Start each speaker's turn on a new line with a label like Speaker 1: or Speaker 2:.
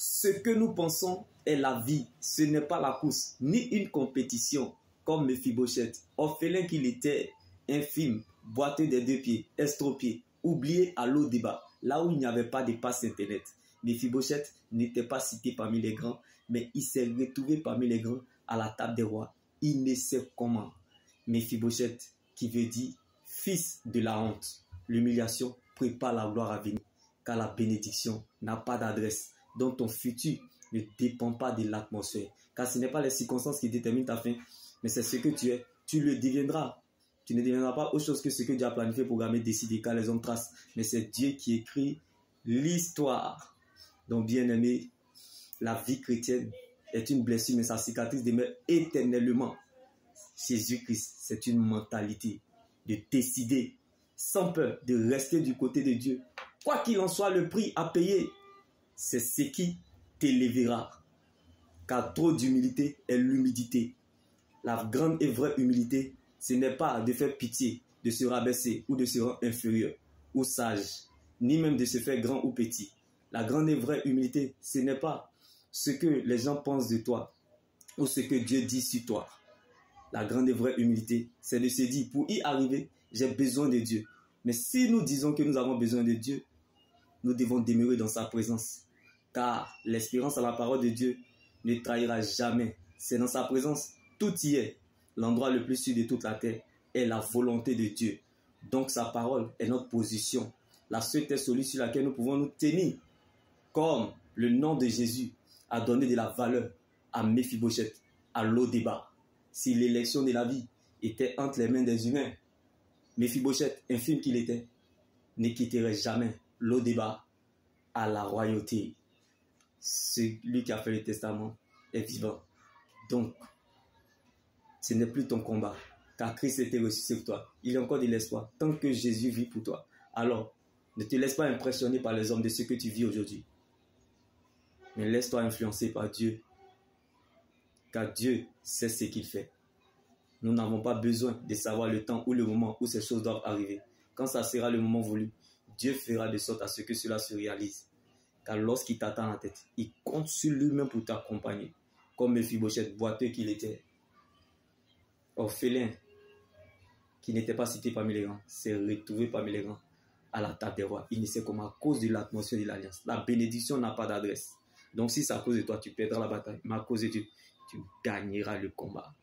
Speaker 1: Ce que nous pensons est la vie, ce n'est pas la course, ni une compétition, comme Méphibosheth, orphelin qu'il était, infime, boiteux des deux pieds, estropié, oublié à l'O-Débat, là où il n'y avait pas de passe internet. Méphibosheth n'était pas cité parmi les grands, mais il s'est retrouvé parmi les grands à la table des rois. Il ne sait comment. Méphibosheth, qui veut dire fils de la honte. L'humiliation prépare la gloire à venir, car la bénédiction n'a pas d'adresse, dont ton futur ne dépend pas de l'atmosphère. Car ce n'est pas les circonstances qui déterminent ta fin, mais c'est ce que tu es. Tu le deviendras. Tu ne deviendras pas autre chose que ce que Dieu a planifié, programmé, décidé, car les hommes tracent. Mais c'est Dieu qui écrit l'histoire. Donc, bien-aimé, la vie chrétienne est une blessure, mais sa cicatrice demeure éternellement. Jésus-Christ, c'est une mentalité de décider sans peur de rester du côté de Dieu. Quoi qu'il en soit, le prix à payer, c'est ce qui t'élèvera. Car trop d'humilité est l'humidité. La grande et vraie humilité, ce n'est pas de faire pitié, de se rabaisser ou de se rendre inférieur ou sage, ni même de se faire grand ou petit. La grande et vraie humilité, ce n'est pas ce que les gens pensent de toi ou ce que Dieu dit sur toi. La grande et vraie humilité, c'est de se dire, pour y arriver, j'ai besoin de Dieu. Mais si nous disons que nous avons besoin de Dieu, nous devons demeurer dans sa présence. Car l'espérance à la parole de Dieu ne trahira jamais. C'est dans sa présence, tout y est. L'endroit le plus sûr de toute la terre est la volonté de Dieu. Donc sa parole est notre position. La seule terre solide sur laquelle nous pouvons nous tenir. Comme le nom de Jésus a donné de la valeur à Méphibosheth, à l'O-Débat. Si l'élection de la vie était entre les mains des humains, Méphibosheth, infime qu'il était, ne quitterait jamais l'O-Débat à la royauté. Celui qui a fait le testament est vivant. Donc, ce n'est plus ton combat, car Christ était ressuscité pour toi. Il y a encore de l'espoir, tant que Jésus vit pour toi. Alors, ne te laisse pas impressionner par les hommes de ce que tu vis aujourd'hui. Mais laisse-toi influencer par Dieu, car Dieu sait ce qu'il fait. Nous n'avons pas besoin de savoir le temps ou le moment où ces choses doivent arriver. Quand ça sera le moment voulu, Dieu fera de sorte à ce que cela se réalise. Car lorsqu'il t'attend en tête, il compte sur lui-même pour t'accompagner. Comme Méphibosheth, boiteux qu'il était, orphelin, qui n'était pas cité parmi les grands, s'est retrouvé parmi les grands à la table des rois. Il ne sait comment, à cause de l'atmosphère de l'alliance. La bénédiction n'a pas d'adresse. Donc si c'est à cause de toi, tu perdras la bataille. Mais à cause de Dieu, tu gagneras le combat.